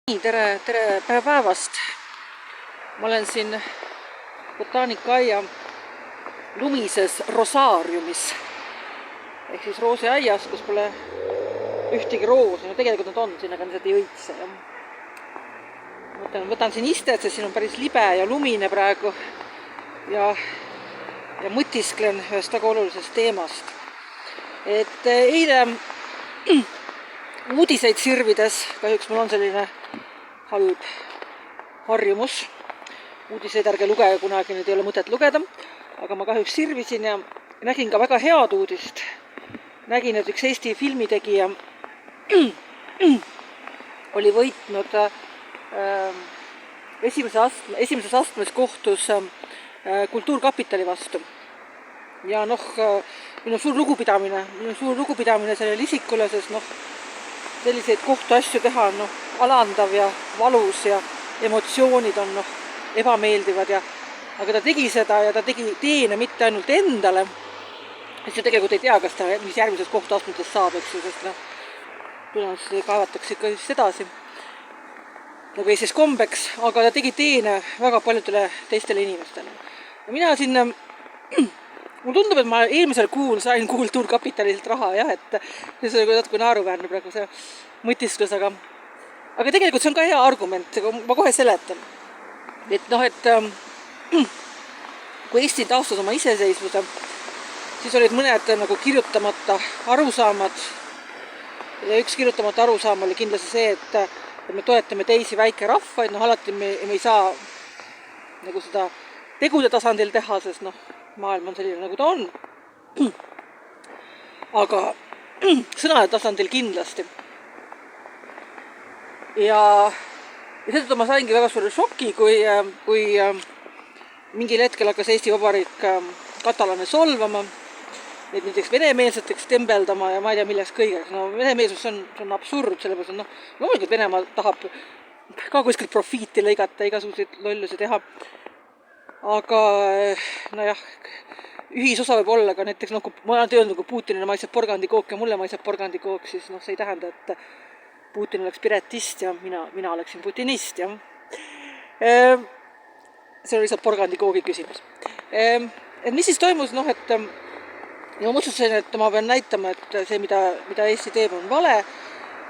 Tere päevast! Ma olen siin botaanikaaia lumises rosaariumis ehk siis roosiaias, kus pole ühtegi roosi. No tegelikult nad on siin, aga nad ei õitse. Võtan siin istet, sest siin on päris libe ja lumine praegu ja mõtisklen ühest väga olulisest teemast. Et eile uudiseid sirvides, kahjuks mul on selline halb harjumus. Uudiseid ärge lugege kunagi, nüüd ei ole mõtet lugeda, aga ma kahjuks sirvisin ja nägin ka väga head uudist. Nägin, et üks Eesti filmitegija oli võitnud esimeses astmes kohtus Kultuurkapitali vastu. Ja minu suur lugupidamine sellele isikule, sest selliseid kohtuasju teha on alandav ja valus ja emotsioonid on ebameeldivad aga ta tegi seda ja ta tegi teene mitte ainult endale, siis ta tegelikult ei tea, mis järgmises kohtuastmetes saab, sest tõenäoliselt kaevatakse ikka just edasi nagu Eestis kombeks, aga ta tegi teene väga paljudele teistele inimestele. Ja mina siin mulle tundub, et ma eelmisel kuul sain Kultuurkapitalilt raha, et see oli natuke naeruväärne praegu see mõtisklus, aga tegelikult see on ka hea argument, ma kohe seletan. Et kui Eesti taastas oma iseseisvuse, siis olid mõned kirjutamata arusaamad ja üks kirjutamata arusaam oli kindlasti see, et me toetame teisi väikerahvaid, alati me ei saa seda tegude tasandil teha, sest maailm on selline, nagu ta on. Aga sõnade tasandil kindlasti. Ja seetõttu ma saingi väga suure šoki, kui mingil hetkel hakkas Eesti Vabariik katalane solvama, neid näiteks venemeelseteks tembeldama ja ma ei tea milleks kõigeks. Venemeelsus on absurd, sellepärast, loomulikult Venemaa tahab ka kuskilt profiiti lõigata, igasuguseid lollusi teha. Aga ühisosa võib olla ka näiteks, kui ma olen öelnud, kui Putinile maitseb porgandikook ja mulle maitseb porgandikook, siis see ei tähenda, et Putin oleks piretist ja mina oleksin putinist. See oli lihtsalt porgandikoogi küsimus. Et mis siis toimus, et ma mõtlesin, et ma pean näitama, et see, mida Eesti teeb, on vale.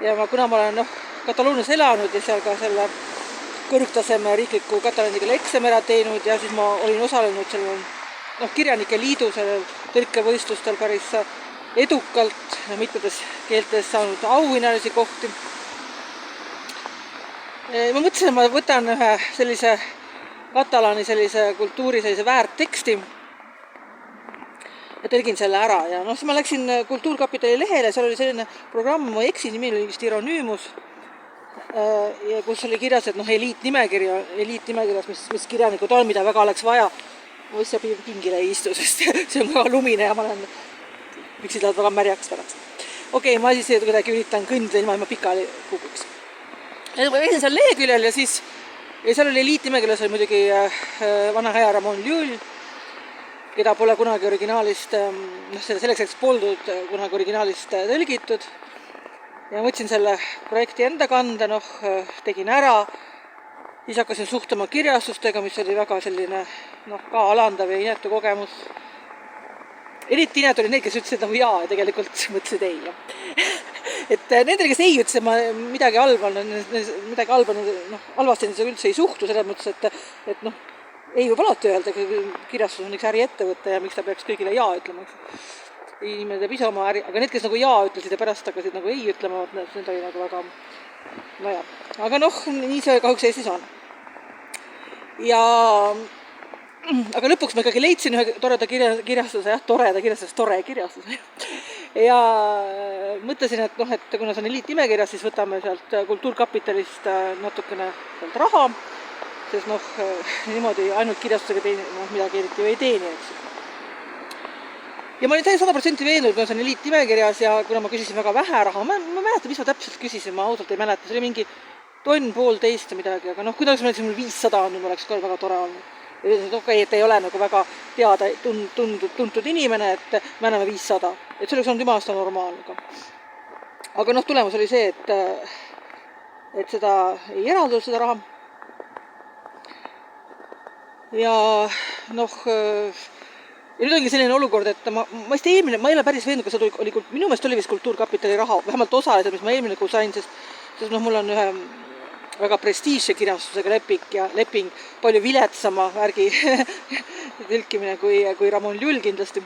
Ja kuna ma olen Kataloonias elanud ja seal ka selle kõrgtaseme riikliku katalaanidega eksami ära teinud ja siis ma olin osalenud sellel kirjanike liidu sellel tõlkevõistlustel päris edukalt ja mitmetes keeltes saanud auhinnalisi kohti. Ma mõtlesin, et ma võtan ühe sellise katalaani sellise kultuuri sellise väärteksti ja tõlgin selle ära ja siis ma läksin Kultuurkapitali lehele, seal oli selline programm, ma eksin, nimi oli vist Ironüümus, ja kus oli kirjas, et eliitnimekirjas, mis kirjanikud on, mida väga oleks vaja. Ma võis seal pingile ei istu, sest see on väga lumine ja ma olen miksid lähevad väga märjaks pärast. Okei, ma siis kuidagi üritan kõndida ilma pikali kukuks. Ma veesin seal leheküljel ja seal oli eliitnimekirjas oli muidugi vana hea Ramon Llull, keda pole kunagi originaalist, selleks poldud kunagi originaalist tõlgitud. Ja võtsin selle projekti enda kanda, tegin ära, siis hakkasin suhtlema kirjastustega, mis oli väga selline ka alandav ja inetu kogemus. Eriti inetu oli need, kes ütlesid jaa ja tegelikult mõtlesid ei. Et nendele, kes ei ütlesid midagi halvasti üldse ei suhtu, selles mõttes, et ei võib alati öelda, kirjastus on üks äriettevõte ja miks ta peaks kõigile jaa ütlema. Inimene teeb ise oma äri, aga need, kes jaa ütlesid ja pärast hakkasid ei ütlema, need oli väga aga nii see kahjuks Eestis on. Aga lõpuks ma ikkagi leidsin ühe toreda kirjastuse, tore kirjastus. Ja mõtlesin, et kuna see on eliitnimekirjas, siis võtame sealt Kultuurkapitalist natukene sealt raha, sest niimoodi ainult kirjastusega midagi eriti ju ei teeni. Ja ma olin 100% veendunud, kuna see on eliitnimekirjas ja kuna ma küsisin väga vähe raha, ma mäleta, mis ma täpselt küsisin, ma ausalt ei mäleta, see oli mingi tonn 1,5 või midagi, aga kui ta oleks mul 500 olnud, oleks ka väga tore olnud. Et ei ole väga teada tuntud inimene, et me anname 500. Et see oleks olnud jumala normaalne. Aga tulemus oli see, et seda ei eraldu seda raha. Ja noh, ja nüüd ongi selline olukord, et ma ei ole päris veendunud, kas see oli minu meelest oli vist Kultuurkapitali raha, vähemalt osaliselt, mis ma eelmine kuu sain, sest noh, mul on ühe väga prestiižse kirjastusega leping palju viletsama värgi tõlkimine kui Ramon Llull kindlasti.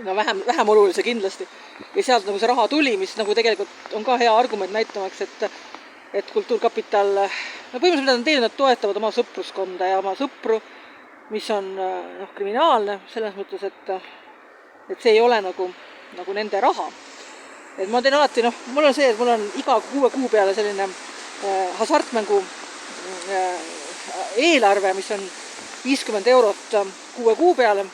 No vähem olulise kindlasti. Ja sealt nagu see raha tuli, mis nagu tegelikult on ka hea argument näitamaks, et Kultuurkapital, no põhimõtteliselt mida nad teevad, nad toetavad oma sõpruskonda ja oma sõpru, mis on kriminaalne, selles mõttes, et see ei ole nagu nende raha. Et ma teen alati, mul on see, et mul on iga 6 kuu peale selline hasartmängu eelarve, mis on 50 eurot 6 kuu peale.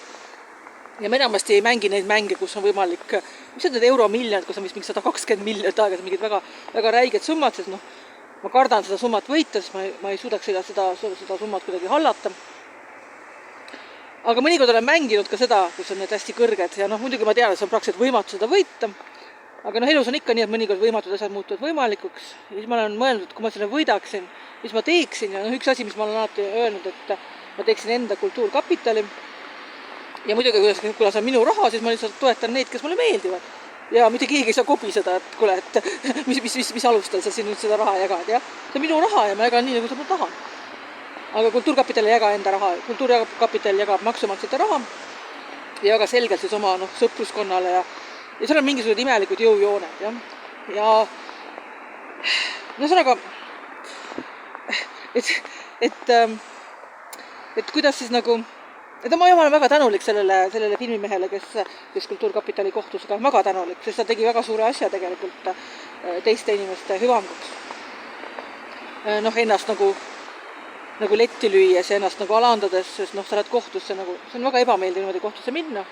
Ja me enamasti ei mängi neid mänge, kus on võimalik, mis on need euromiljonid, kus on mingi 120 miljonit aega, mingid väga, väga räiged summad, sest ma kardan seda summat võita, sest ma ei suudaks seda summat kuidagi hallata. Aga mõnikord olen mänginud ka seda, kus on need hästi kõrged ja muidugi ma tean, et see on praktiliselt võimatu seda võita. Aga elus on ikka nii, et mõnikord võimatud asjad muutuvad võimalikuks. Ja siis ma olen mõelnud, et kui ma selle võidaksin, mis ma teeksin. Ja üks asi, mis ma olen alati öelnud, et ma teeksin enda Kultuurkapitali. Ja muidugi, kui see on minu raha, siis ma lihtsalt toetan neid, kes mulle meeldivad. Ja mitte keegi ei saa kobiseda, et kuule, et mis alustel sa siin nüüd seda raha jagad. Ja? See on minu raha ja ma jagan nii, nagu ma tahan. Aga Kultuurkapital ei jaga enda raha. Kultuurkapital jagab maksumaksjate raha ja jaga selgelt siis oma sõpruskonnale ja seal on mingisugused imelikud jõujooned. Ja ühesõnaga, et kuidas siis nagu et ma olen väga tänulik sellele filmimehele, kes Kultuurkapitali kohtus, aga väga tänulik, sest ta tegi väga suure asja tegelikult teiste inimeste hüvanguks. Ennast nagu letti lüües ja ennast nagu alandades, sest sa oled kohtusse see on väga ebameeldiv niimoodi kohtusse minna,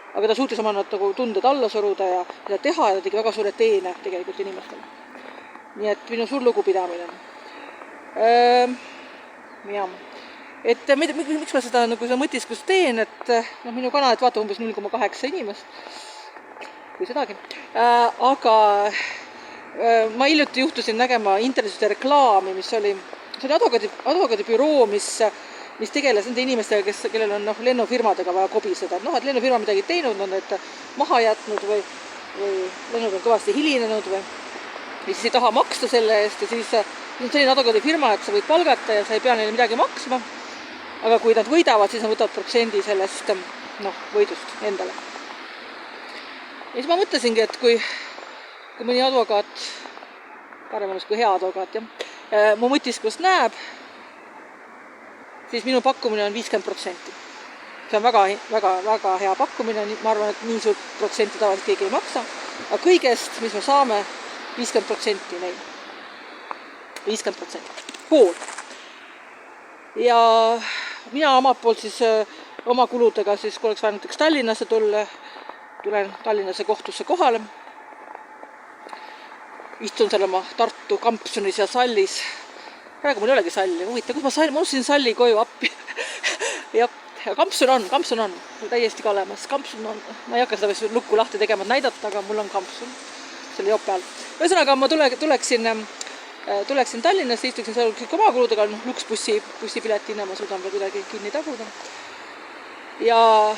aga ta suutis oma tunded alla suruda ja seda teha ja ta tegi väga suure teene tegelikult inimestele. Nii et minu suur lugupidamine. Et miks ma seda mõtiskust teen, et minu kanalit vaatab umbes 0,8 inimest, kui sedagi. Aga ma hiljuti juhtusin nägema internetis reklaami, mis oli advokaadibüroo, mis tegeles nende inimestega, kellel on lennufirmadega vaja kobiseda. Et lennufirma midagi teinud, on need maha jätnud või lennud on kõvasti hilinenud või siis ei taha maksta selle eest ja siis on selline advokaadifirma, et sa võid palgata ja sa ei pea neile midagi maksma. Aga kui nad võidavad, siis nad võtavad protsendi sellest võidust endale. Ja siis ma mõtlesingi, et kui mõni advokaat, paremas kui hea advokaat, mu mõtiskust näeb, siis minu pakkumine on 50%. See on väga, väga, väga hea pakkumine, ma arvan, et nii suurt protsenti tavaliselt keegi ei maksa. Aga kõigest, mis me saame, 50% neil. 50%. Pool. Ja mina omalt poolt siis oma kuludega, siis kui oleks vaja näiteks Tallinnasse tulen Tallinnasse kohtusse kohale. Istun seal oma Tartu kampsunis ja sallis. Praegu mul ei olegi salli. Huvita, kus ma unustasin salli koju appi. Ja kampsun on täiesti ka olemas. Kampsun on, ma ei hakka seda vist lukku lahti tegema näidata, aga mul on kampsun selle jope all. Ühesõnaga, ma tuleksin Tallinnasse, istuksin seal kõik oma kuludega, luksbussipiletina ma suudan veel kuidagi kinni taguda. Ja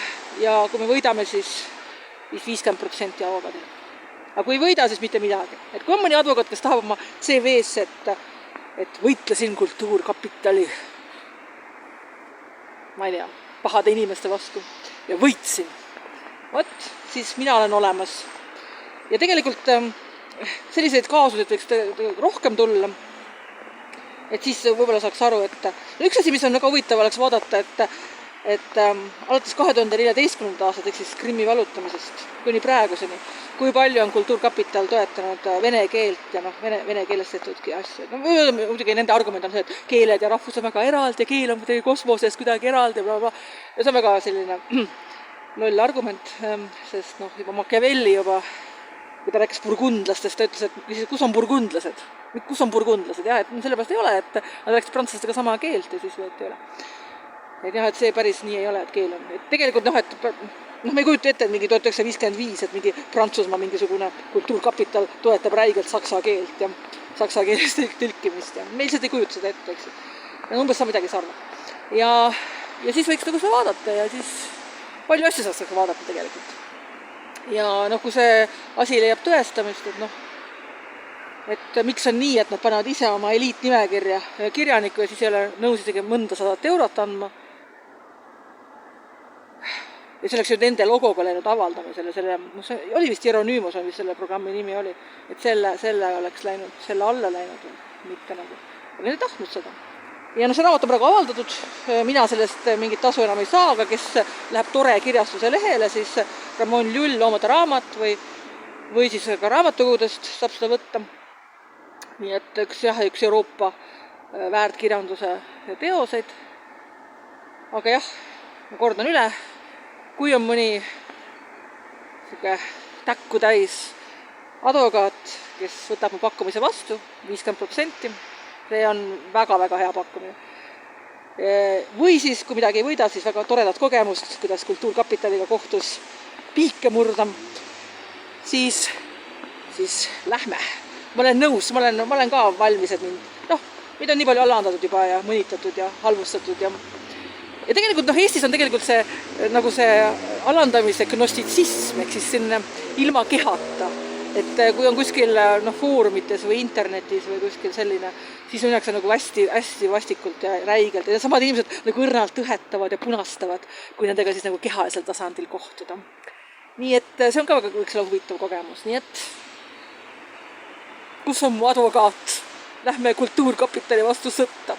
kui me võidame, siis 50% advokaadil. Aga kui ei võida, siis mitte midagi. Et kui on mõni advokaat, kes tahab oma CV-sse, et võitlesin Kultuurkapitali, ma ei tea, pahade inimeste vastu ja võitsin, siis mina olen olemas. Ja tegelikult selliseid kaasuseid võiks rohkem tulla, et siis võib-olla saaks aru, et üks asi, mis on väga huvitav, oleks vaadata, et alates 2014. aastat, ehk siis Krimmi vallutamisest kuni praeguseni, kui palju on Kultuurkapital toetanud vene keelt ja vene keelest tehtudki asju. Muidugi nende argument on see, et keeled ja rahvus on väga eraldi ja keel on midagi kosmoses kuidagi eraldi ja see on väga selline loll argument, sest juba Machiavelli kui ta rääkis burgundlastest, ta ütles, et kus on burgundlased? Kus on burgundlased? Jah, et sellepärast ei ole, et nad rääkis prantslastega sama keelt ja siis võeti ei ole. Et jah, et see päris nii ei ole, et keel on. Et tegelikult me ei kujuta ette, et mingi 1955, et mingi Prantsusmaa mingisugune Kultuurkapital toetab räigelt saksa keelt. saksa keeles tõlkimist ja me lihtsalt ei kujuta seda ette, eks. Ja umbes saa midagi sarnast. Ja siis võiks nagu seda vaadata ja siis palju asju saaks vaadata tegelikult. Ja kui see asi leiab tõestamist, et miks on nii, et nad panevad ise oma eliitnimekirja kirjaniku ja siis ei ole nõus isegi mõnda 100 eurot andma. Ja see oleks ju nende logoga läinud avaldamisele, see oli vist Hieronymos, on vist selle programmi nimi oli, et selle oleks läinud, selle alla läinud, mitte nagu. Ja need ei tahtnud seda. Ja see raamat on praegu avaldatud, mina sellest mingit tasu enam ei saa, aga kes läheb tore kirjastuse lehele, siis Ramon Llull Loomade raamat või siis ka raamatukogudest saab seda võtta. Nii et üks Euroopa väärtkirjanduse teoseid. Aga jah, ma kordan üle, kui on mõni täkku täis advokaat, kes võtab mu pakkumise vastu, 50%, see on väga-väga hea pakkumine. Või siis, kui midagi ei võida, siis väga toredat kogemust, kuidas Kultuurkapitaliga kohtus piike murda, siis lähme. Ma olen nõus, ma olen ka valmis, et mind on nii palju alandatud juba ja mõnitatud ja halvustatud ja tegelikult Eestis on tegelikult see alandamise gnostitsism, ehk siis sinna ilma kehata. Et kui on kuskil foorumites või internetis või kuskil selline, siis minnakse nagu hästi vastikult ja räigelt. Ja samad inimesed nagu õrnalt õhetavad ja punastavad, kui nendega siis nagu kehalisel tasandil kohtuda. Nii et see on ka väga võiks olla huvitav kogemus. Nii et kus on mu advokaat? Lähme Kultuurkapitali vastu sõtta.